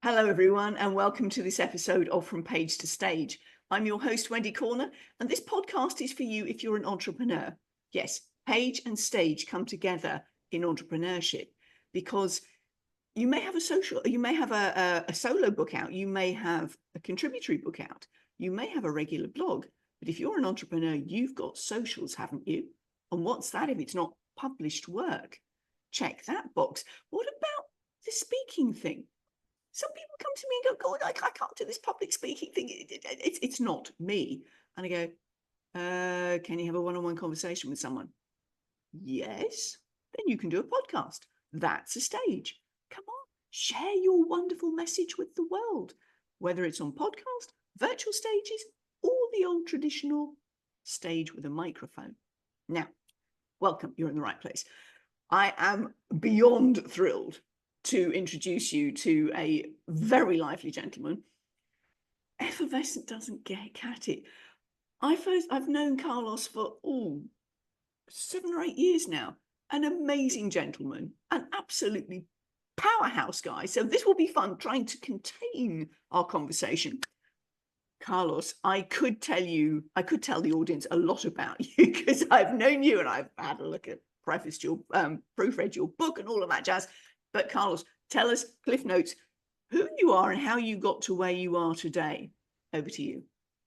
Hello, everyone, and welcome to this episode of From Page to Stage. I'm your host, Wendy Corner, and this podcast is for you if you're an entrepreneur. Yes, page and stage come together in entrepreneurship because you may have a solo book out, you may have a contributory book out, you may have a regular blog, but if you're an entrepreneur, you've got socials, haven't you? And what's that if it's not published work? Check that box. What about the speaking thing? Some people come to me and go, God, I can't do this public speaking thing. It's not me. And I go, can you have a one-on-one conversation with someone? Yes. Then you can do a podcast. That's a stage. Come on, share your wonderful message with the world, whether it's on podcast, virtual stages, or the old traditional stage with a microphone. Now, welcome. You're in the right place. I am beyond thrilled to introduce you to a very lively gentleman. Effervescent doesn't get cat it. I've known Carlos for 7 or 8 years now. An amazing gentleman, an absolutely powerhouse guy. So this will be fun trying to contain our conversation. Carlos, I could tell the audience a lot about you because I've known you and I've had a look at proofread your book and all of that jazz. But Carlos, tell us, Cliff Notes, who you are and how you got to where you are today. Over to you.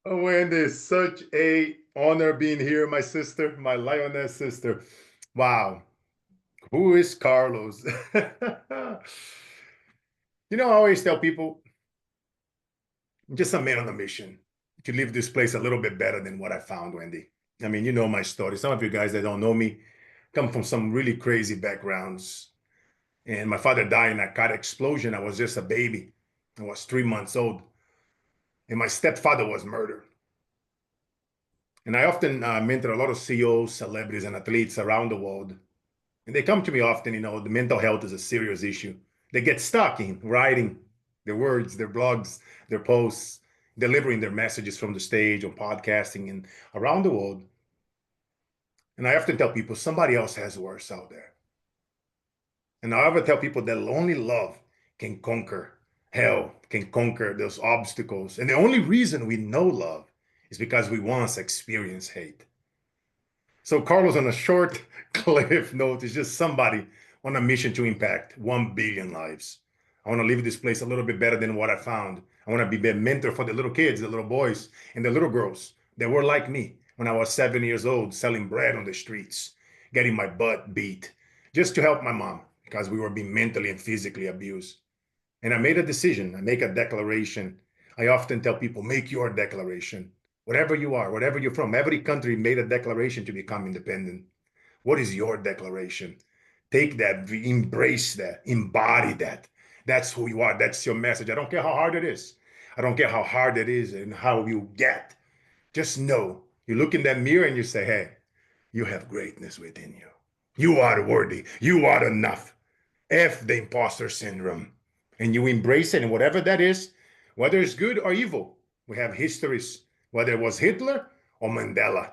Oh, Wendy, it's such an honor being here, my sister, my lioness sister. Wow. Who is Carlos? I always tell people, I'm just a man on a mission to leave this place a little bit better than what I found, Wendy. I mean, you know my story. Some of you guys that don't know me come from some really crazy backgrounds. And my father died in a car explosion. I was just a baby. I was 3 months old. And my stepfather was murdered. And I often mentor a lot of CEOs, celebrities, and athletes around the world. And they come to me often, the mental health is a serious issue. They get stuck in writing their words, their blogs, their posts, delivering their messages from the stage, on podcasting, and around the world. And I often tell people, somebody else has worse out there. And I ever tell people that only love can conquer hell, can conquer those obstacles. And the only reason we know love is because we once experienced hate. So Carlos, on a short cliff note, is just somebody on a mission to impact 1 billion lives. I want to leave this place a little bit better than what I found. I want to be a mentor for the little kids, the little boys, and the little girls that were like me when I was 7 years old, selling bread on the streets, getting my butt beat, just to help my mom, because we were being mentally and physically abused. And I made a decision. I make a declaration. I often tell people, make your declaration. Whatever you are, whatever you're from, every country made a declaration to become independent. What is your declaration? Take that, embrace that, embody that. That's who you are. That's your message. I don't care how hard it is. I don't care how hard it is and how you get. Just know, you look in that mirror and you say, hey, you have greatness within you. You are worthy. You are enough. F the imposter syndrome. And you embrace it, and whatever that is, whether it's good or evil. We have histories, whether it was Hitler or Mandela.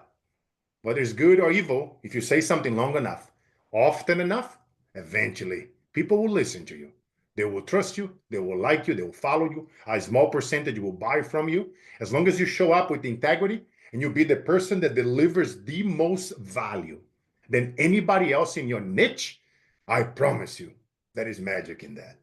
Whether it's good or evil, if you say something long enough, often enough, eventually people will listen to you. They will trust you. They will like you. They will follow you. A small percentage will buy from you. As long as you show up with integrity and you be the person that delivers the most value than anybody else in your niche, I promise you, there is magic in that.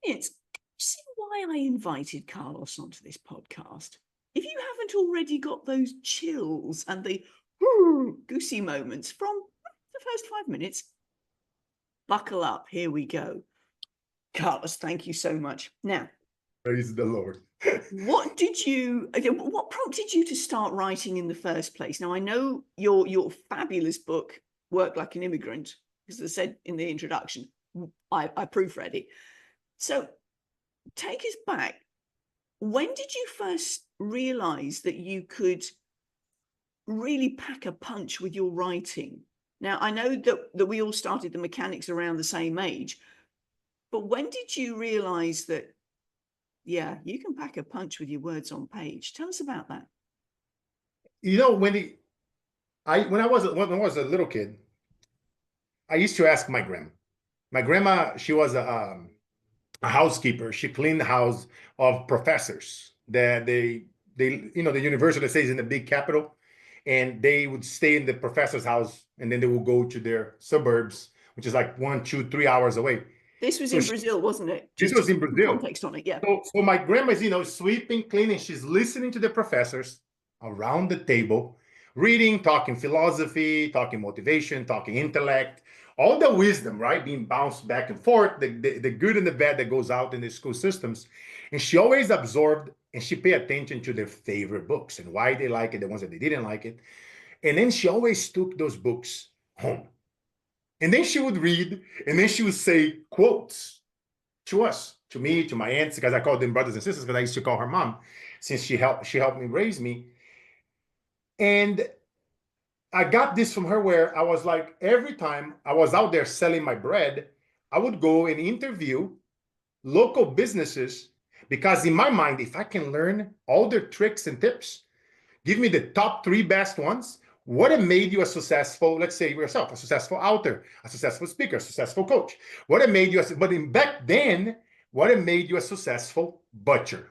See why I invited Carlos onto this podcast? If you haven't already got those chills and the goosey moments from the first 5 minutes, buckle up. Here we go. Carlos, thank you so much. Now, praise the Lord. What prompted you to start writing in the first place? Now, I know your fabulous book, Work Like an Immigrant, as I said in the introduction, I proofread it. So take us back. When did you first realize that you could really pack a punch with your writing? Now, I know that we all started the mechanics around the same age, but when did you realize that, yeah, you can pack a punch with your words on page? Tell us about that. Wendy, when I was a little kid, I used to ask my grandma. My grandma, she was a a housekeeper. She cleaned the house of professors that they the university stays in the big capital, and they would stay in the professor's house, and then they would go to their suburbs, which is like 1, 2, 3 hours away. This was So in Brazil, wasn't it? this Just was to in put some Brazil. context on it, yeah. So my grandma's, sweeping, cleaning. She's listening to the professors around the table, reading, talking philosophy, talking motivation, talking intellect, all the wisdom, right? Being bounced back and forth, the good and the bad that goes out in the school systems. And she always absorbed and she paid attention to their favorite books and why they like it, the ones that they didn't like it. And then she always took those books home. And then she would read, and then she would say quotes to us, to me, to my aunts, because I called them brothers and sisters, because I used to call her mom, since she helped me raise me. And I got this from her where I was like, every time I was out there selling my bread, I would go and interview local businesses, because in my mind, if I can learn all their tricks and tips, give me the top 3 best ones. What have made you a successful, let's say yourself, a successful author, a successful speaker, a successful coach? What have made you, back then, what have made you a successful butcher?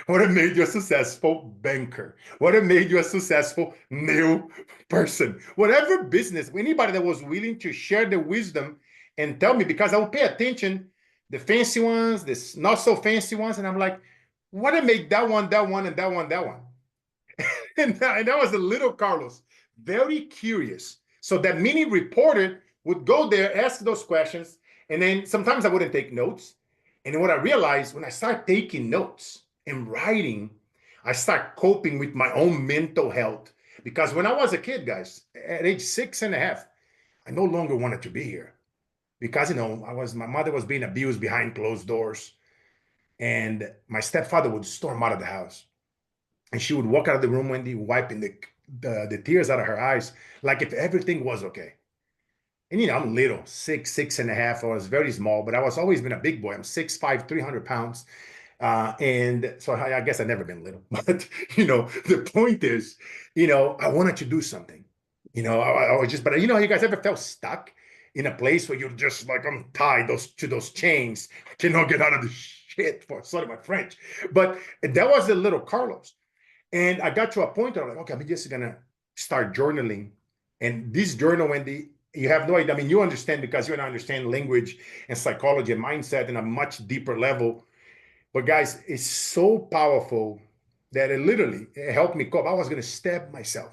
What have made you a successful banker? What have made you a successful nail person? Whatever business, anybody that was willing to share the wisdom and tell me, because I would pay attention, the fancy ones, the not so fancy ones, and I'm like, what have made that one, that one, and that one, that one? And that was a little Carlos, very curious. So that mini reporter would go there, ask those questions, and then sometimes I wouldn't take notes. And then what I realized, when I start taking notes and writing, I start coping with my own mental health. Because when I was a kid, guys, at age 6.5, I no longer wanted to be here. Because, my mother was being abused behind closed doors. And my stepfather would storm out of the house. And she would walk out of the room, Wendy, wiping the tears out of her eyes, like if everything was okay. And I'm little, 6.5. I was very small, but I was always been a big boy. I'm 6'5", 300 pounds. And so I guess I've never been little. But, the point is, I wanted to do something. I was just, but you guys ever felt stuck in a place where you're just like, I'm tied to those chains. I cannot get out of the shit, sorry, my French. But that was the little Carlos. And I got to a point where I'm like, okay, I'm just going to start journaling. And this journal, Wendy, you have no idea. I mean, you understand because you and I understand language and psychology and mindset in a much deeper level. But guys, it's so powerful that it helped me cope. I was going to stab myself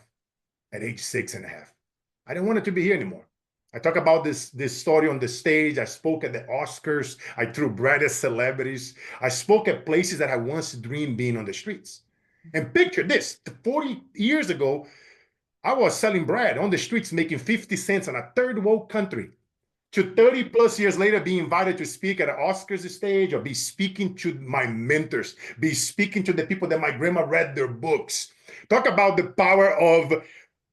at age 6.5. I didn't want it to be here anymore. I talk about this story on the stage. I spoke at the Oscars. I threw bread at celebrities. I spoke at places that I once dreamed being on the streets. And picture this, 40 years ago, I was selling bread on the streets, making 50 cents on a third world country. To 30 plus years later, be invited to speak at an Oscars stage, or be speaking to my mentors, be speaking to the people that my grandma read their books. Talk about the power of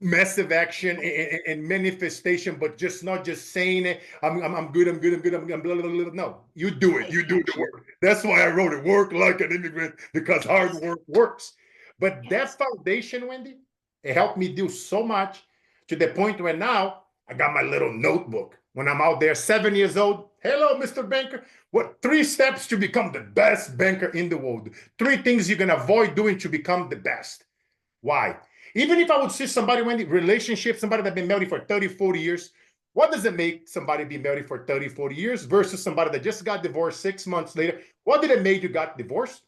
massive action and manifestation, but not just saying it. I'm good, I'm blah, blah, blah, blah. No, you do it. You do the work. That's why I wrote it, Work Like an Immigrant, because hard work works. But that foundation, Wendy, it helped me do so much, to the point where now I got my little notebook. When I'm out there, 7 years old, hello, Mr. Banker. What 3 steps to become the best banker in the world? 3 things you can avoid doing to become the best. Why? Even if I would see somebody, Wendy, relationship, somebody that's been married for 30, 40 years, what does it make somebody be married for 30, 40 years versus somebody that just got divorced 6 months later? What did it make you got divorced?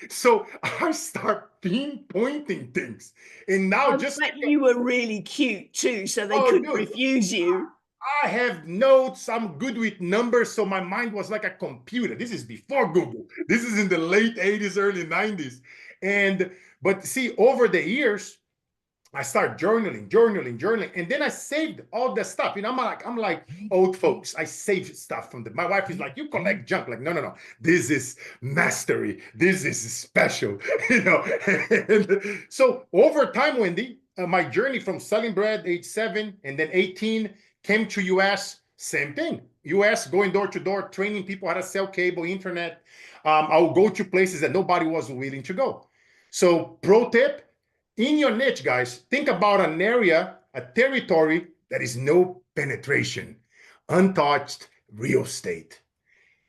So I start pinpointing things. And now you were really cute too, so they couldn't refuse you. I have notes. I'm good with numbers. So my mind was like a computer. This is before Google. This is in the late 80s, early 90s. But see, over the years, I start journaling. And then I saved all the stuff. I'm like old folks. I save stuff from my wife is like, you collect junk. Like, no. This is mastery. This is special, And so over time, Wendy, my journey from selling bread, age 7, and then 18, came to US, same thing. US, going door to door, training people how to sell cable, internet. I'll go to places that nobody was willing to go. So pro tip, in your niche, guys, think about an area, a territory that is no penetration, untouched real estate.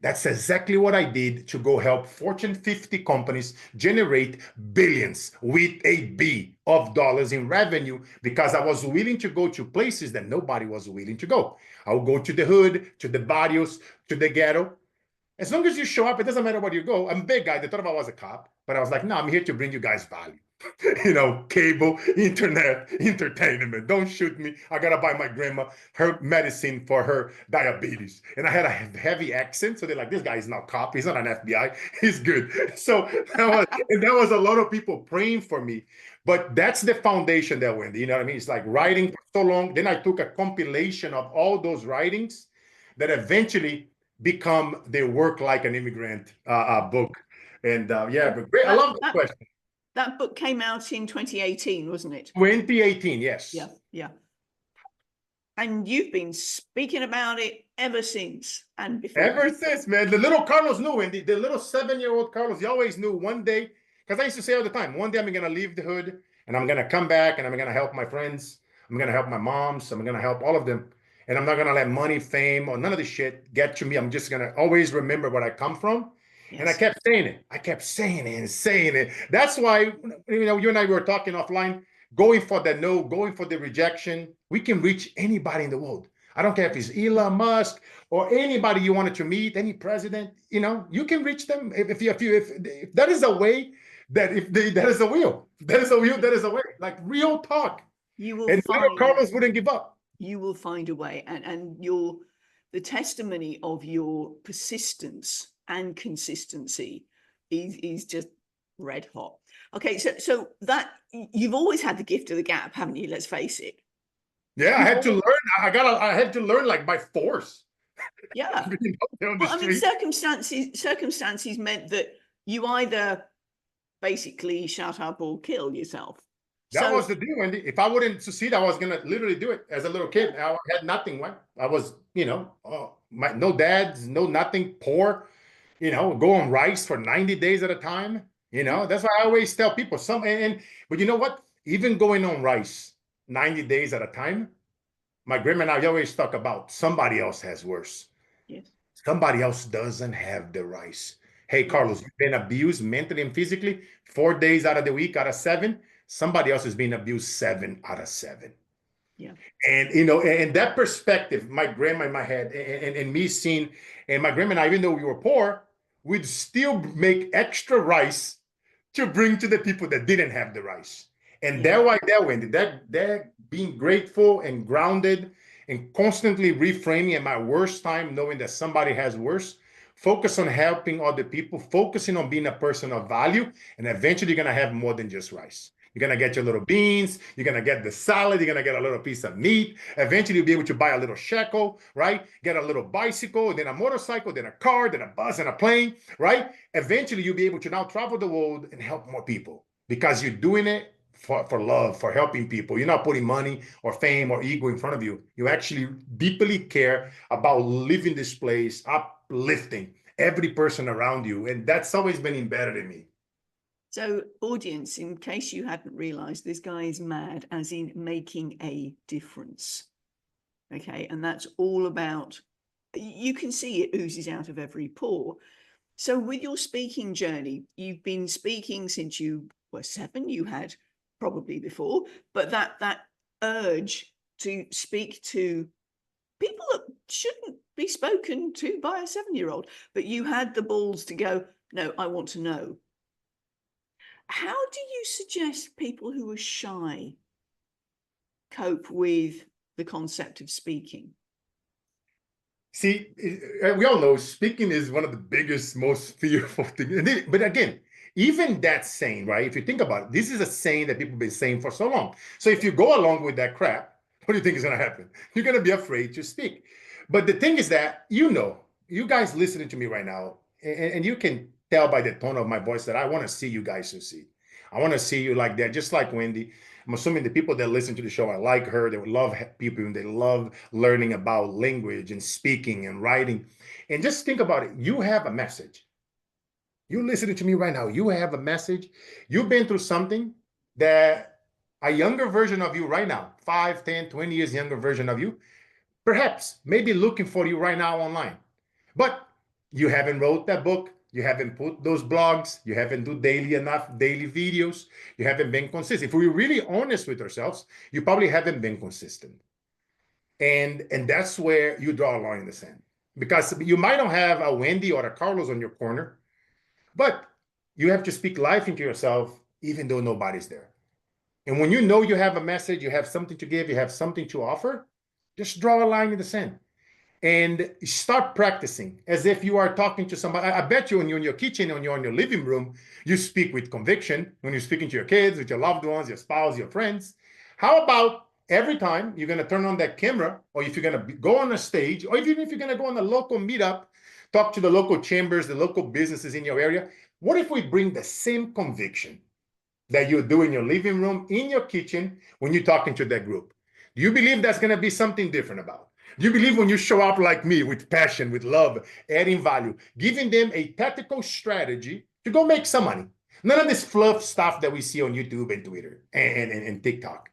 That's exactly what I did to go help Fortune 50 companies generate billions with a B of dollars in revenue, because I was willing to go to places that nobody was willing to go. I'll go to the hood, to the barrios, to the ghetto. As long as you show up, it doesn't matter where you go. I'm a big guy. They thought I was a cop, but I was like, no, I'm here to bring you guys value. Cable, internet, entertainment. Don't shoot me. I gotta buy my grandma her medicine for her diabetes. And I had a heavy accent, so they're like, this guy is not a cop. He's not an FBI. He's good. So that was a lot of people praying for me. But that's the foundation there, Wendy. You know what I mean? It's like writing for so long. Then I took a compilation of all those writings that eventually become the Work Like an Immigrant book. And yeah, but great. I love that question. That book came out in 2018, wasn't it? 2018, yes. Yeah, yeah. And you've been speaking about it ever since and before. Ever since, man. The little Carlos knew, and the little 7-year-old Carlos, he always knew one day, because I used to say all the time, one day I'm going to leave the hood, and I'm going to come back, and I'm going to help my friends. I'm going to help my moms. I'm going to help all of them. And I'm not going to let money, fame, or none of this shit get to me. I'm just going to always remember where I come from. Yes. And I kept saying it. I kept saying it and saying it. That's why, you and I were talking offline, going for the no, going for the rejection. We can reach anybody in the world. I don't care if it's Elon Musk or anybody you wanted to meet, any president, you can reach them. If that is a way, that is a wheel. That is a wheel, that is a way. Like real talk. You will and find, Carlos wouldn't give up. You will find a way. And the testimony of your persistence and consistency is just red hot. Okay, so that you've always had the gift of the gap, haven't you? Let's face it. Yeah, I had to learn. I had to learn like by force. Yeah. Well, I mean, circumstances meant that you either basically shut up or kill yourself. That was the deal, Wendy. If I wouldn't succeed, I was gonna literally do it as a little kid. I had nothing. Right? I was, no dads, no nothing, poor. Go on rice for 90 days at a time. That's why I always tell people but you know what? Even going on rice 90 days at a time, my grandma and I always talk about somebody else has worse. Yes. Somebody else doesn't have the rice. Hey, Carlos, you've been abused mentally and physically 4 days out of the week out of 7. Somebody else is being abused 7 out of 7. Yeah. And, and that perspective, my grandma in my head and me seeing, and my grandma and I, even though we were poor, we'd still make extra rice to bring to the people that didn't have the rice. And that Wendy, that being grateful and grounded and constantly reframing at my worst time, knowing that somebody has worse, focus on helping other people, focusing on being a person of value, and eventually you're going to have more than just rice. You're going to get your little beans. You're going to get the salad. You're going to get a little piece of meat. Eventually, you'll be able to buy a little shekel, right? Get a little bicycle, then a motorcycle, then a car, then a bus and a plane, right? Eventually, you'll be able to now travel the world and help more people because you're doing it for love, for helping people. You're not putting money or fame or ego in front of you. You actually deeply care about living this place, uplifting every person around you. And that's always been embedded in me. So, audience, in case you hadn't realized, this guy is mad, as in making a difference. Okay, and that's all about, you can see it oozes out of every pore. So with your speaking journey, you've been speaking since you were 7, you had probably before, but that urge to speak to people that shouldn't be spoken to by a 7-year-old, but you had the balls to go, no, I want to know. How do you suggest people who are shy cope with the concept of speaking? See, we all know speaking is one of the biggest, most fearful things. But again, even that saying, right? If you think about it, this is a saying that people have been saying for so long. So if you go along with that crap, what do you think is going to happen? You're going to be afraid to speak. But the thing is that, you guys listening to me right now, and you can tell by the tone of my voice that I want to see you guys succeed. I want to see you like that, just like Wendy. I'm assuming the people that listen to the show, I like her. They would love people, and they love learning about language and speaking and writing. And just think about it. You have a message. You're listening to me right now. You have a message. You've been through something that a younger version of you right now, 5, 10, 20 years younger version of you, perhaps maybe looking for you right now online. But You haven't wrote that book. You haven't put those blogs. You haven't do enough daily videos. You haven't been consistent. If we're really honest with ourselves, you probably haven't been consistent. And that's where you draw a line in the sand. Because you might not have a Wendy or a Carlos on your corner, but you have to speak life into yourself, even though nobody's there. And when you know you have a message, you have something to give, you have something to offer, just draw a line in the sand and start practicing as if you are talking to somebody. I bet you when you're in your kitchen, when you're in your living room, you speak with conviction. When you're speaking to your kids, with your loved ones, your spouse, your friends. How about every time you're going to turn on that camera, or if you're going to go on a stage, or even if you're going to go on a local meetup, talk to the local chambers, the local businesses in your area, what if we bring the same conviction that you do in your living room, in your kitchen, when you're talking to that group? Do you believe that's going to be something different about? Do you believe when you show up like me, with passion, with love, adding value, giving them a tactical strategy to go make some money? None of this fluff stuff that we see on YouTube and Twitter and TikTok.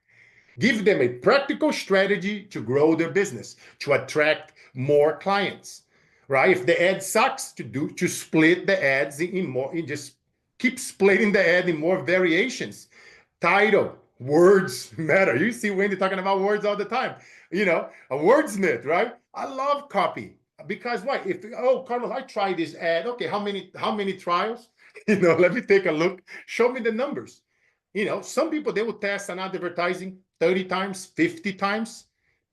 Give them a practical strategy to grow their business, to attract more clients, right? If the ad sucks, to split the ads in more, just keep splitting the ad in more variations. Title, words matter. You see Wendy talking about words all the time. A wordsmith, right? I love copy because what? Carlos, I tried this ad. Okay, how many trials? Let me take a look. Show me the numbers. Some people, they will test an advertising 30 times, 50 times,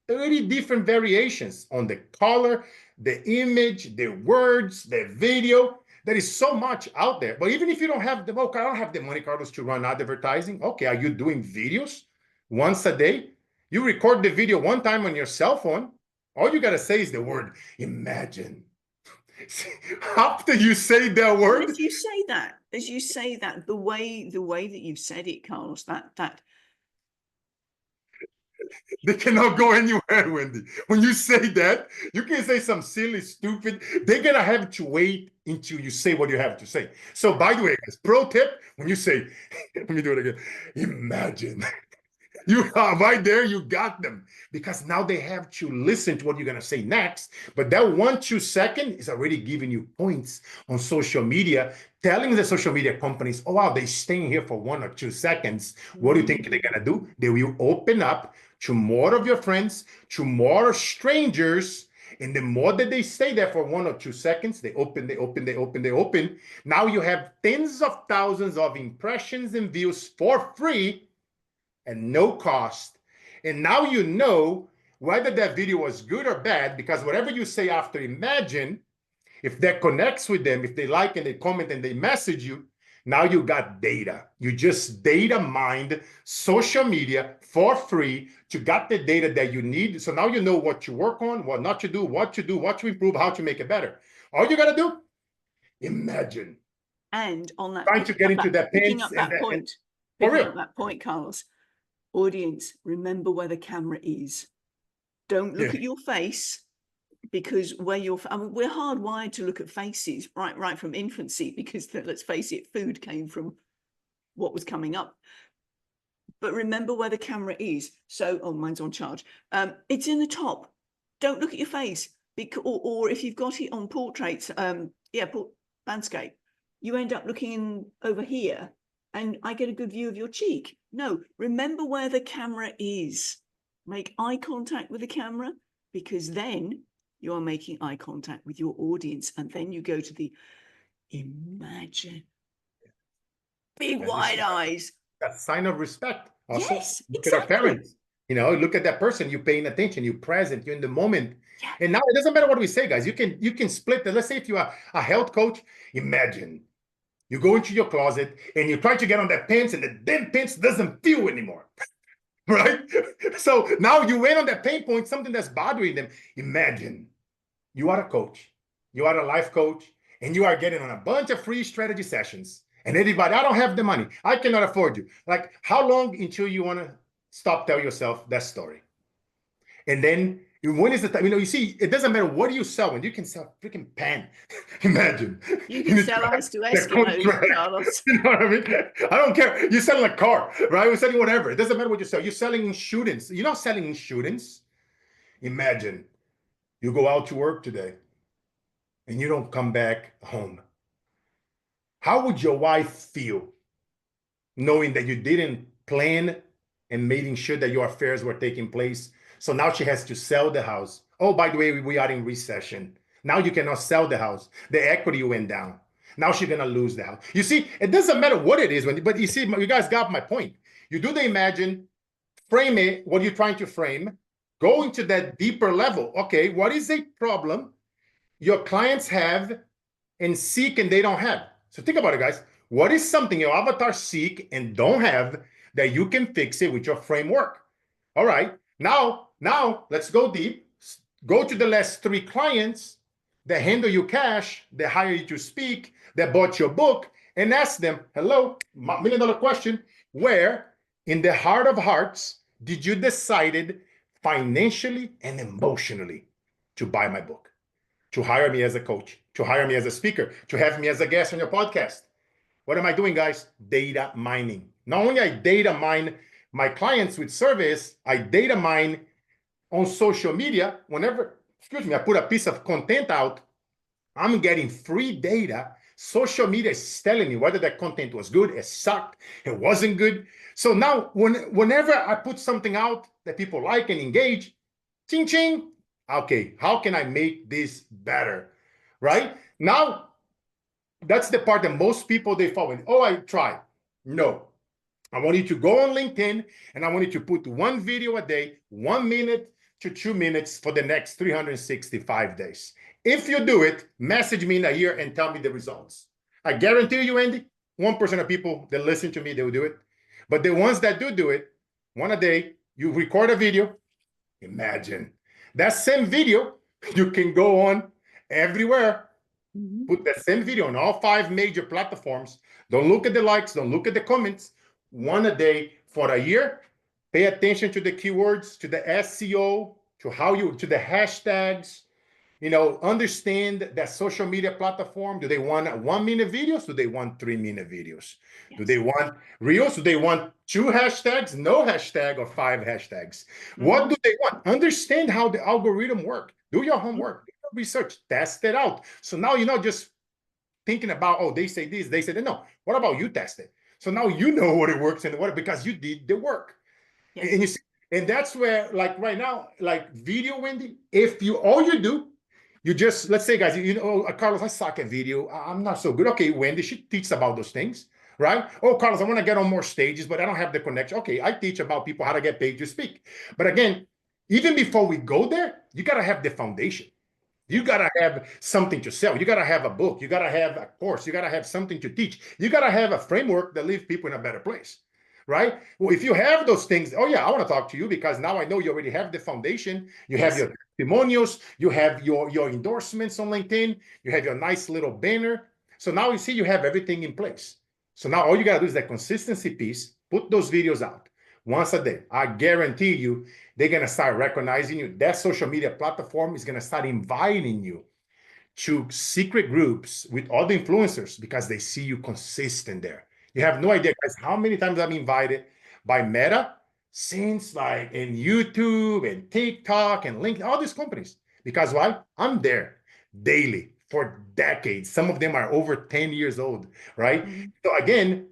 30 different variations on the color, the image, the words, the video. There is so much out there. But even if you don't have I don't have the money, Carlos, to run advertising. Okay, are you doing videos once a day? You record the video one time on your cell phone. All you got to say is the word imagine. After you say that word, as you say that, the way that you've said it, Carlos, that they cannot go anywhere, Wendy. When you say that, you can say some silly, stupid. They're gonna have to wait until you say what you have to say. So, by the way, guys, pro tip: when you say, let me do it again. Imagine. You are right there, you got them. Because now they have to listen to what you're going to say next. But that 1-2 second is already giving you points on social media, telling the social media companies, oh, wow, they're staying here for 1 or 2 seconds. What do you think they're going to do? They will open up to more of your friends, to more strangers. And the more that they stay there for 1 or 2 seconds, they open. Now you have tens of thousands of impressions and views for free and no cost. And now you know whether that video was good or bad, because whatever you say after imagine, if that connects with them, if they like and they comment and they message you, now you got data. You just data mined social media for free to get the data that you need. So now you know what to work on, what not to do, what to improve, how to make it better. All you got to do, imagine. And on that, trying to get into that picking up that point, Carlos. Audience, remember where the camera is. Don't look at your face, because we're hardwired to look at faces right from infancy, because let's face it, food came from what was coming up. But remember where the camera is. So, mine's on charge. It's in the top. Don't look at your face, or if you've got it on portraits, landscape, you end up looking over here, and I get a good view of your cheek. No, remember where the camera is. Make eye contact with the camera, because then you are making eye contact with your audience. And then you go to the imagine. Big wide eyes. That's a sign of respect. Also, yes, look exactly. at our parents. Look at that person. You're paying attention. You're present. You're in the moment. Yeah. And now it doesn't matter what we say, guys. You can split. Let's say if you are a health coach, imagine you go into your closet and you try to get on that pants, and the damn pants doesn't feel anymore. Right? So now you went on that pain point, something that's bothering them. Imagine you are a coach, you are a life coach, and you are getting on a bunch of free strategy sessions. And everybody, I don't have the money, I cannot afford you. Like, how long until you want to stop telling yourself that story? And then when is the time? You see, it doesn't matter what you sell. When you can sell a freaking pen, imagine. You can sell ice to Eskimos, Carlos. You know what I mean? I don't care. You're selling a car, right? You're selling whatever. It doesn't matter what you sell. You're selling insurance. You're not selling insurance. Imagine you go out to work today. and you don't come back home, how would your wife feel knowing that you didn't plan and making sure that your affairs were taking place? So now she has to sell the house. Oh, by the way, we are in recession. Now you cannot sell the house. The equity went down. Now she's gonna lose the house. You see, it doesn't matter what it is, but you see, you guys got my point. You do the imagine, frame it, what you're trying to frame, go into that deeper level. Okay, what is a problem your clients have and seek and they don't have? So think about it, guys. What is something your avatar seek and don't have that you can fix it with your framework? All right. Now let's go deep. Go to the last 3 clients that handle you cash, that hire you to speak, that bought your book, and ask them, hello, $1 million question. Where in the heart of hearts did you decided financially and emotionally to buy my book, to hire me as a coach, to hire me as a speaker, to have me as a guest on your podcast? What am I doing, guys? Data mining. Not only I data mine my clients with surveys, I data mine on social media. Whenever, I put a piece of content out, I'm getting free data. Social media is telling me whether that content was good, it sucked, it wasn't good. So now whenever I put something out that people like and engage, ching, ching, okay, how can I make this better, right? Now, that's the part that most people, they fall in. Oh, I tried. No, I want you to go on LinkedIn and I want you to put 1 video a day, 1 minute to 2 minutes for the next 365 days. If you do it, message me in a year and tell me the results. I guarantee you, Andy, 1% of people that listen to me, they will do it. But the ones that do it, 1 a day, you record a video. Imagine that same video, you can go on everywhere. Put that same video on all 5 major platforms. Don't look at the likes, don't look at the comments. 1 a day for a year. Pay attention to the keywords, to the SEO, to the hashtags. Understand that social media platform. Do they want 1-minute videos? Do they want 3-minute videos? Yes. Do they want reels? Do they want 2 hashtags, no hashtag, or 5 hashtags? What do they want? Understand how the algorithm works. Do your homework, do your research, test it out. So now you're not just thinking about, oh, they say this, they say that. No, what about you test it? So now you know what it works and what, because you did the work. Yes. And you see, and that's where, like right now, like video, Wendy, if all you do, you just, let's say, guys, Carlos, I suck at video. I'm not so good. Okay, Wendy, she teaches about those things, right? Oh, Carlos, I want to get on more stages, but I don't have the connection. Okay, I teach about people how to get paid to speak. But again, even before we go there, you got to have the foundation. You got to have something to sell. You got to have a book. You got to have a course. You got to have something to teach. You got to have a framework that leaves people in a better place, right? Well, if you have those things, oh yeah, I want to talk to you because now I know you already have the foundation. You have your testimonials. You have your endorsements on LinkedIn. You have your nice little banner. So now you see you have everything in place. So now all you got to do is that consistency piece. Put those videos out once a day. I guarantee you, they're going to start recognizing you. That social media platform is going to start inviting you to secret groups with other influencers because they see you consistent there. You have no idea, guys, how many times I'm invited by Meta since like in YouTube and TikTok and LinkedIn, all these companies. Because why? I'm there daily for decades. Some of them are over 10 years old, right? So again,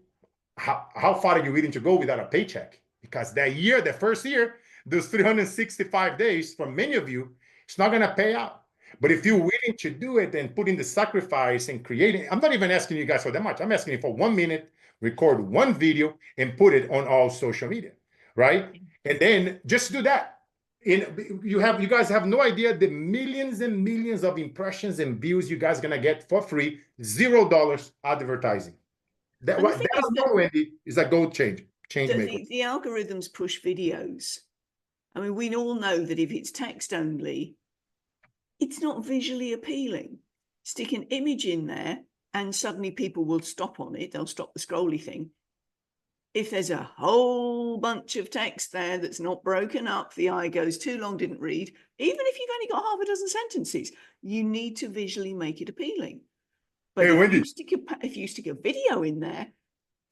how far are you willing to go without a paycheck? Because that year, the first year, those 365 days for many of you, it's not going to pay out. But if you're willing to do it and put in the sacrifice and creating, I'm not even asking you guys for that much. I'm asking you for 1 minute, record 1 video and put it on all social media, right? And then just do that. You guys have no idea the millions and millions of impressions and views you guys are going to get for free, $0 advertising. That alone, Wendy, is a gold change maker. The algorithms push videos. I mean, we all know that if it's text only, it's not visually appealing. Stick an image in there and suddenly people will stop on it. They'll stop the scrolly thing. If there's a whole bunch of text there that's not broken up, the eye goes too long, didn't read, even if you've only got half a dozen sentences, you need to visually make it appealing. But hey, if you stick a video in there,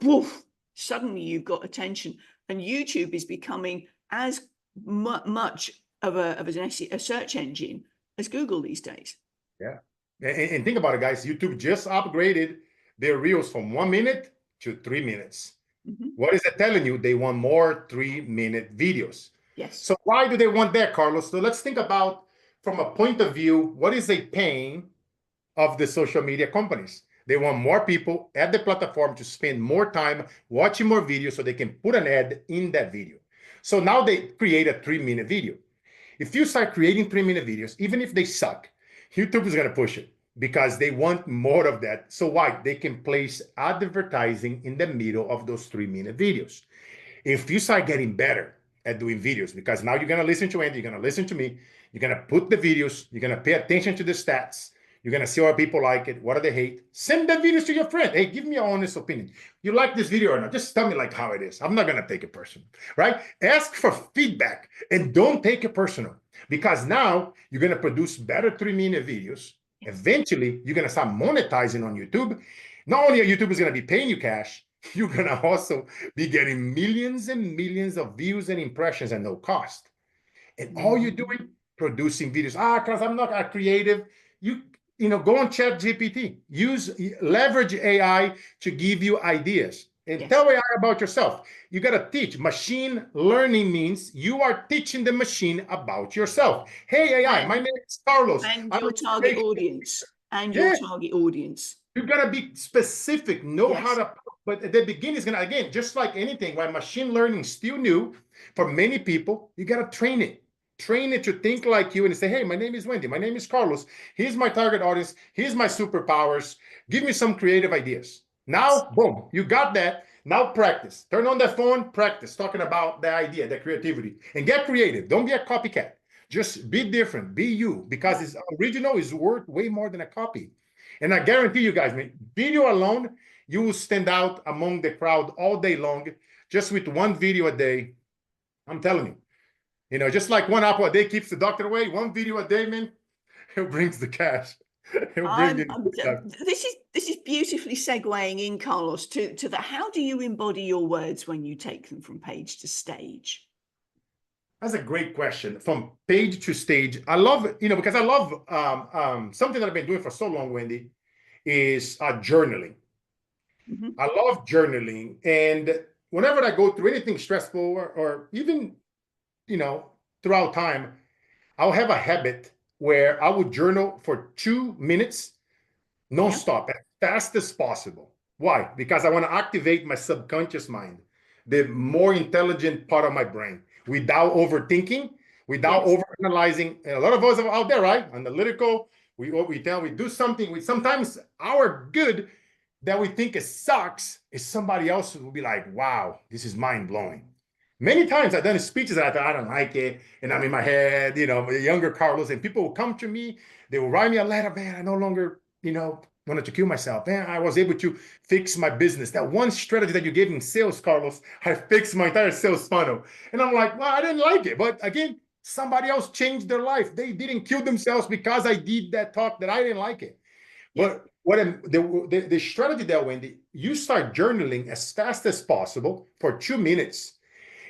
woof, suddenly you've got attention. And YouTube is becoming as much of a search engine as Google these days. Yeah. And think about it, guys. YouTube just upgraded their reels from 1 minute to 3 minutes. Mhm. What is it telling you? They want more 3-minute videos. Yes. So why do they want that, Carlos? So let's think about from a point of view, what is a pain of the social media companies? They want more people at the platform to spend more time watching more videos so they can put an ad in that video. So now they create a 3-minute video. If you start creating 3-minute videos, even if they suck, YouTube is going to push it because they want more of that. So why? They can place advertising in the middle of those 3-minute videos. If you start getting better at doing videos, because now you're going to listen to Andy, you're going to listen to me, you're going to put the videos, you're going to pay attention to the stats, you're going to see what people like it, what do they hate. Send the videos to your friend. Hey, give me your honest opinion. You like this video or not? Just tell me like how it is. I'm not going to take it personal, right? Ask for feedback and don't take it personal, because now you're going to produce better 3-minute videos. Eventually, you're going to start monetizing on YouTube. Not only are YouTube is going to be paying you cash, you're going to also be getting millions and millions of views and impressions at no cost. And all you're doing, producing videos. Because I'm not a creative. Go on ChatGPT. Leverage AI to give you ideas. And tell AI about yourself. You got to teach. Machine learning means you are teaching the machine about yourself. Hey, AI, my name is Carlos. And your target audience. And your target audience. You got to be specific, know how to, but at the beginning is going to, again, just like anything, while machine learning is still new for many people, you got to train it. Train it to think like you and say, hey, my name is Wendy. My name is Carlos. Here's my target audience. Here's my superpowers. Give me some creative ideas. Now, boom, you got that. Now practice. Turn on the phone, practice talking about the idea, the creativity, and get creative. Don't be a copycat. Just be different. Be you, because it's original is worth way more than a copy. And I guarantee you guys, man, video alone, you will stand out among the crowd all day long, just with one video a day. I'm telling you, just like one apple a day keeps the doctor away, one video a day, man, it brings the cash. This is beautifully segueing in, Carlos, to the how do you embody your words when you take them from page to stage? That's a great question. From page to stage, I love, because I love something that I've been doing for so long, Wendy, is journaling. I love journaling. And whenever I go through anything stressful or even, throughout time, I'll have a habit where I would journal for 2 minutes, non-stop, as fast as possible. Why? Because I want to activate my subconscious mind, the more intelligent part of my brain, without overthinking, without overanalyzing. And a lot of us are out there, right? Analytical. We do something. Sometimes our good that we think it sucks is somebody else who will be like, wow, this is mind-blowing. Many times I've done speeches that I thought, I don't like it. And I'm in my head, the younger Carlos, and people will come to me. They will write me a letter, man, I no longer, wanted to kill myself. Man, I was able to fix my business. That one strategy that you gave in sales, Carlos, I fixed my entire sales funnel. And I'm like, well, I didn't like it. But again, somebody else changed their life. They didn't kill themselves because I did that talk that I didn't like it. But the strategy there, Wendy, you start journaling as fast as possible for 2 minutes.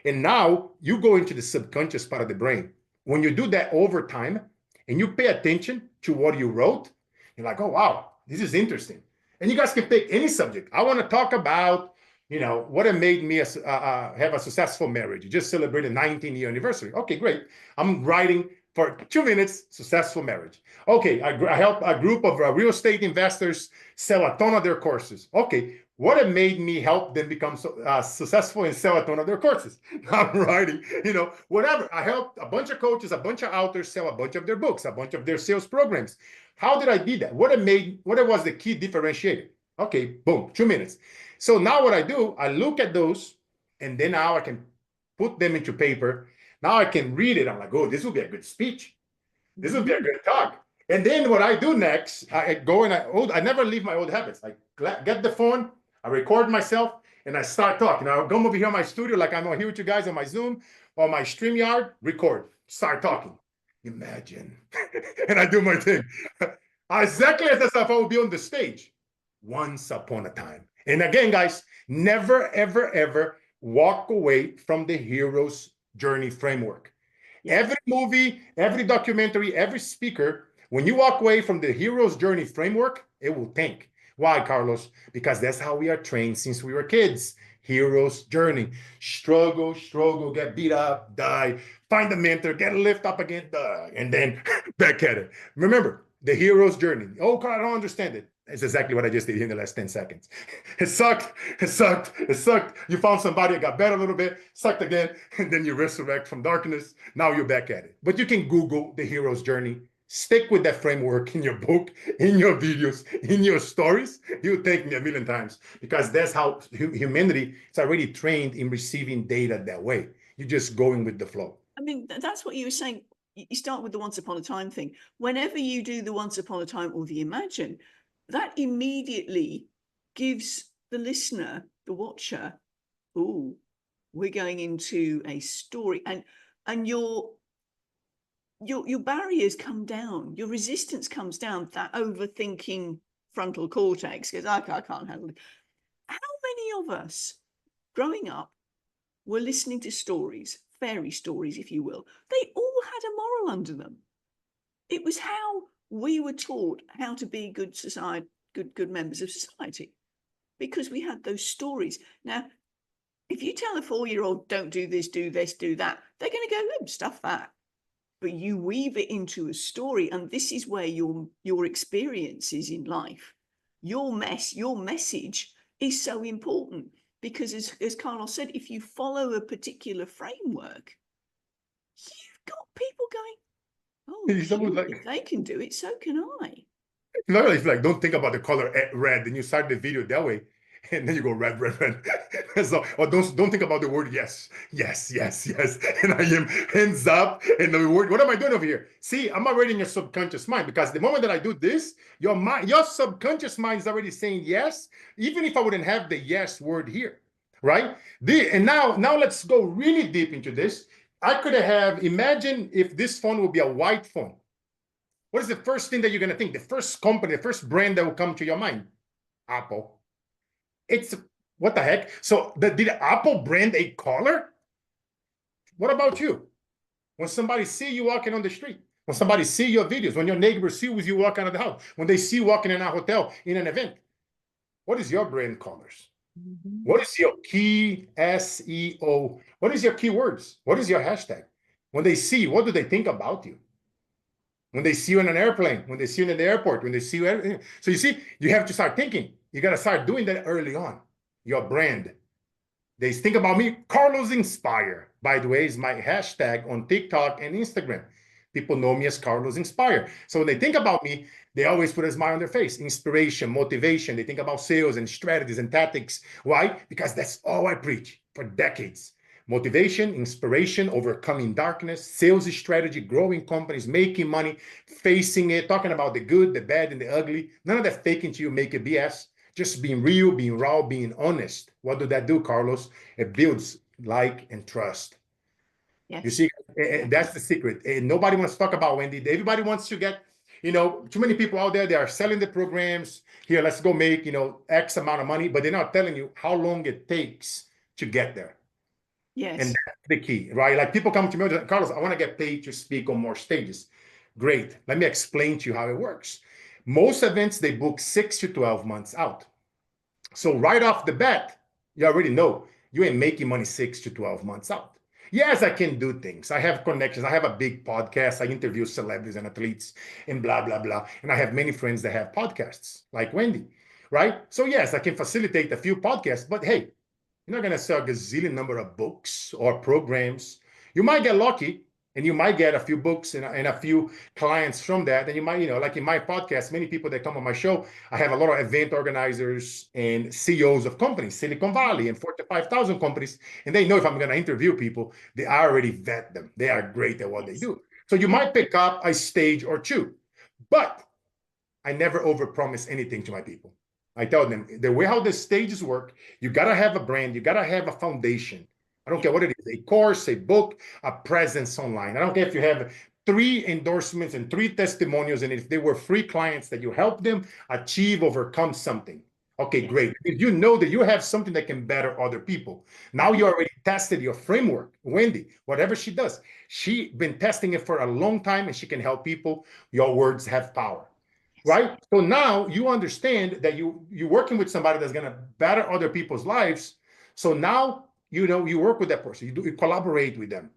And now you go into the subconscious part of the brain. When you do that over time and you pay attention to what you wrote, you're like, oh, wow, this is interesting. And you guys can pick any subject. I want to talk about, what it made me have a successful marriage. You just celebrated 19-year anniversary. Okay, great. I'm writing for 2 minutes, successful marriage. Okay, I help a group of real estate investors sell a ton of their courses. Okay, what it made me help them become successful and sell a ton of their courses. I'm writing, whatever. I helped a bunch of coaches, a bunch of authors sell a bunch of their books, a bunch of their sales programs. How did I do that? What was the key differentiator? Okay, boom, 2 minutes. So now what I do, I look at those, and then now I can put them into paper. Now I can read it. I'm like, oh, this will be a good speech. This will be a good talk. And then what I do next, I go and I never leave my old habits. I get the phone, I record myself, and I start talking. I come over here in my studio, like I'm here with you guys on my Zoom or my StreamYard, record, start talking. Imagine. And I do my thing. Exactly as if I would be on the stage once upon a time. And again, guys, never, ever, ever walk away from the hero's journey framework. Every movie, every documentary, every speaker When you walk away from the hero's journey framework, it will tank. Why, Carlos? Because that's how we are trained since we were kids. Hero's journey. Struggle, get beat up, die, find a mentor, get a lift up again, die, and then back at it. Remember, the hero's journey. Oh, God, I don't understand it. It's exactly what I just did in the last 10 seconds. It sucked. You found somebody that got better a little bit, sucked again, and then you resurrect from darkness. Now you're back at it. But you can Google the hero's journey. Stick with that framework in your book, in your videos, in your stories. You'll thank me a million times, because that's how humanity is already trained in receiving data that way. You're just going with the flow. I mean, that's what you were saying. You start with the once upon a time thing. Whenever you do the once upon a time or the imagine, that immediately gives the listener, the watcher, oh, we're going into a story, and your barriers come down, your resistance comes down. That overthinking frontal cortex goes, I can't handle it. How many of us growing up were listening to stories, fairy stories, if you will? They all had a moral under them. It was how we were taught how to be good society, good members of society, because we had those stories. Now, if you tell a 4-year-old, don't do this, do that, they're going to go, stuff that. But you weave it into a story, and this is where your experiences in life, your message is so important, because as Carlos said, if you follow a particular framework, you've got people going, oh, if they can do it, so can I. Literally, it's like, don't think about the color red, and you start the video that way, and then you go red. So, or don't think about the word yes, and I am hands up, and the word, what am I doing over here? See, I'm already in your subconscious mind, because the moment that I do this, your subconscious mind is already saying yes, even if I wouldn't have the yes word here, right? And now let's go really deep into this. I could have, imagine if this phone would be a white phone. What is the first thing that you're going to think? The first company, the first brand that will come to your mind? Apple. It's, what the heck? So did Apple brand a collar? What about you? When somebody see you walking on the street, when somebody see your videos, when your neighbors see you walking out of the house, when they see you walking in a hotel, in an event, what is your brand colors? Mm-hmm. What is your key SEO? What is your keywords? What is your hashtag? When they see you, what do they think about you? When they see you in an airplane, when they see you in the airport, when they see you. So you see, you have to start thinking. You got to start doing that early on. Your brand. They think about me, Carlos Inspire. By the way, is my hashtag on TikTok and Instagram. People know me as Carlos Inspire. So when they think about me, they always put a smile on their face. Inspiration, motivation. They think about sales and strategies and tactics. Why? Because that's all I preach for decades. Motivation, inspiration, overcoming darkness, sales strategy, growing companies, making money, facing it, talking about the good, the bad, and the ugly. None of that faking to you, make it BS. Just being real, being raw, being honest. What do that do, Carlos? It builds like and trust. Yes. You see, that's the secret. Nobody wants to talk about Wendy. Everybody wants to get, too many people out there, they are selling the programs. Here, let's go make, X amount of money, but they're not telling you how long it takes to get there. Yes. And that's the key, right? Like people come to me, Carlos, I want to get paid to speak on more stages. Great. Let me explain to you how it works. Most events, they book 6 to 12 months out. So right off the bat, you already know you ain't making money 6 to 12 months out. Yes, I can do things. I have connections. I have a big podcast. I interview celebrities and athletes and blah, blah, blah. And I have many friends that have podcasts like Wendy, right? So yes, I can facilitate a few podcasts, but hey, you're not going to sell a gazillion number of books or programs. You might get lucky and you might get a few books and a few clients from that. And you might, like in my podcast, many people that come on my show, I have a lot of event organizers and CEOs of companies, Silicon Valley and 45,000 companies. And they know if I'm going to interview people, they already vet them. They are great at what they do. So you might pick up a stage or two, but I never overpromise anything to my people. I tell them the way how the stages work, you got to have a brand, you got to have a foundation. I don't care what it is, a course, a book, a presence online. I don't care if you have 3 endorsements and 3 testimonials, and if they were free clients that you help them achieve, overcome something. Okay, Yes. great. If you know that you have something that can better other people. Now you already tested your framework. Wendy, whatever she does, she been testing it for a long time and she can help people. Your words have power. Yes. Right? So now you understand that you're working with somebody that's gonna better other people's lives. So now you know you work with that person, you collaborate with them.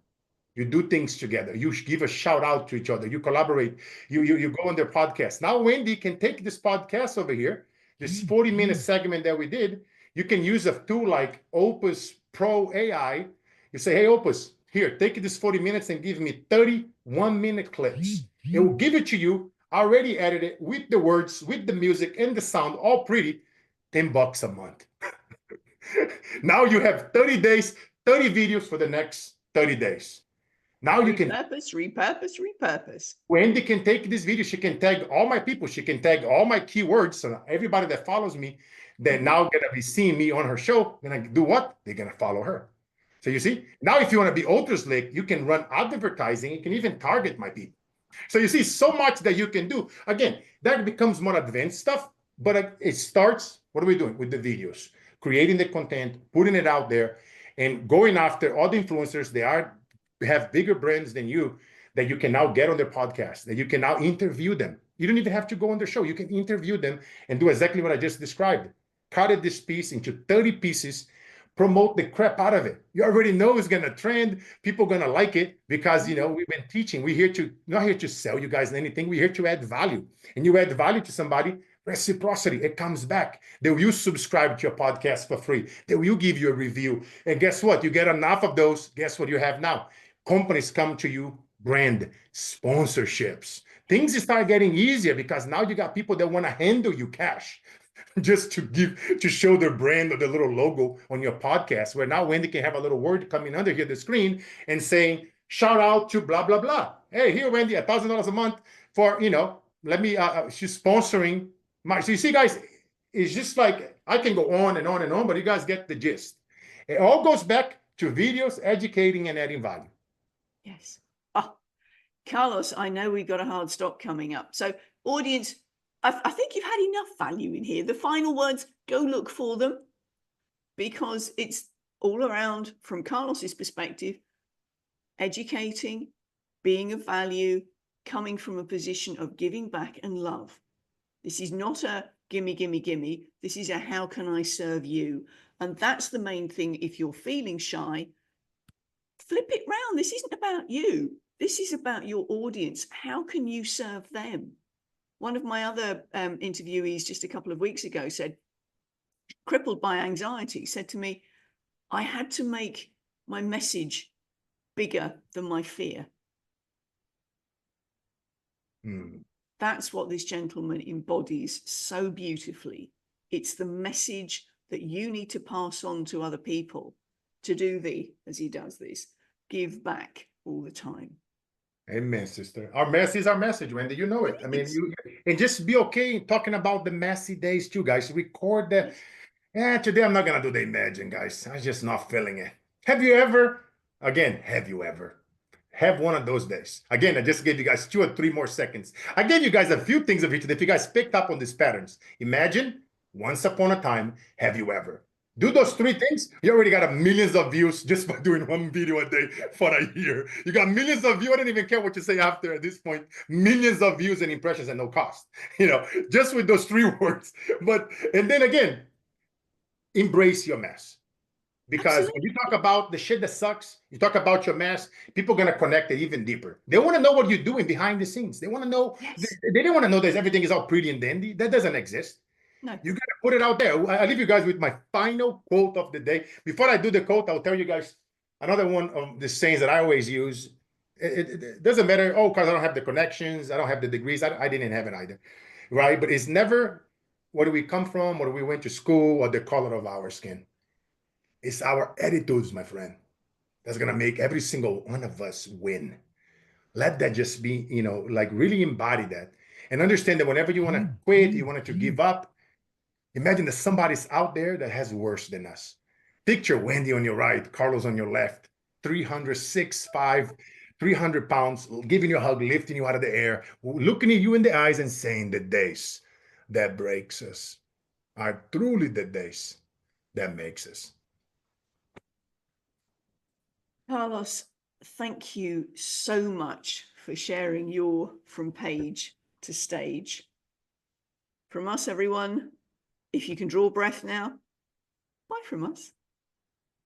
You do things together. You give a shout out to each other. You collaborate. You go on their podcast. Now Wendy can take this podcast over here, this 40-minute segment that we did. You can use a tool like Opus Pro AI. You say, hey, Opus, here, take this 40 minutes and give me 31-minute clips. It will give it to you already edited with the words, with the music and the sound, all pretty. $10 a month. Now you have 30 days, 30 videos for the next 30 days. Now you can repurpose. Wendy can take this video. She can tag all my people. She can tag all my keywords. So everybody that follows me, they're now gonna be seeing me on her show. Gonna do what? They're gonna follow her. So you see, now if you want to be ultra slick, you can run advertising. You can even target my people. So you see so much that you can do. Again, that becomes more advanced stuff, but it starts, what are we doing with the videos? Creating the content, putting it out there, and going after all the influencers. They have bigger brands than you that you can now get on their podcast, that you can now interview them. You don't even have to go on their show. You can interview them and do exactly what I just described. Cut this piece into 30 pieces, promote the crap out of it. You already know it's gonna trend. People are gonna like it because we've been teaching. We're here to not here to sell you guys anything. We're here to add value. And you add value to somebody, reciprocity, it comes back. They will subscribe to your podcast for free. They will give you a review. And guess what? You get enough of those. Guess what you have now? Companies come to you, brand sponsorships. Things start getting easier because now you got people that want to handle you cash just to show their brand or the little logo on your podcast, where now Wendy can have a little word coming under here the screen and saying shout out to blah blah blah. Hey, here Wendy, $1,000 a month for let me she's sponsoring my. So you see guys, it's just like I can go on and on and on, but you guys get the gist. It all goes back to videos, educating and adding value. Yes. Oh, Carlos, I know we've got a hard stop coming up. So audience, I think you've had enough value in here. The final words, go look for them, because it's all around, from Carlos's perspective, educating, being of value, coming from a position of giving back and love. This is not a gimme, gimme, gimme. This is a how can I serve you? And that's the main thing. If you're feeling shy, flip it round. This isn't about you. This is about your audience. How can you serve them? One of my other interviewees just a couple of weeks ago said, crippled by anxiety, said to me, I had to make my message bigger than my fear. That's what this gentleman embodies so beautifully. It's the message that you need to pass on to other people to do as he does this, give back all the time. Amen, sister. Our mess is our message, Wendy. You know it. I mean, and just be okay talking about the messy days too, guys. Record that. Yeah, today I'm not gonna do the imagine, guys. I'm just not feeling it. Have you ever have one of those days? Again, I just gave you guys 2 or 3 more seconds. I gave you guys a few things of each. If you guys picked up on these patterns, imagine, once upon a time, have you ever? Do those 3 things, you already got millions of views just by doing 1 video a day for a year. You got millions of views. I don't even care what you say after at this point. Millions of views and impressions at no cost. Just with those 3 words. And then again, embrace your mess. Because when you talk about the shit that sucks, you talk about your mess, people are going to connect it even deeper. They want to know what you're doing behind the scenes. They want to know, they don't want to know that everything is all pretty and dandy. That doesn't exist. No. You got to put it out there. I'll leave you guys with my final quote of the day. Before I do the quote, I'll tell you guys another one of the sayings that I always use. It doesn't matter, because I don't have the connections, I don't have the degrees. I didn't have it either, right? But it's never where do we come from, or we went to school, or the color of our skin. It's our attitudes, my friend, that's going to make every single one of us win. Let that just be, like really embody that and understand that whenever you want to quit, you want to give up, imagine that somebody's out there that has worse than us. Picture Wendy on your right, Carlos on your left, 306.5, 300 pounds, giving you a hug, lifting you out of the air, looking at you in the eyes and saying the days that breaks us are truly the days that makes us. Carlos, thank you so much for sharing your From Page to Stage. From us, everyone, if you can draw breath now, bye from us.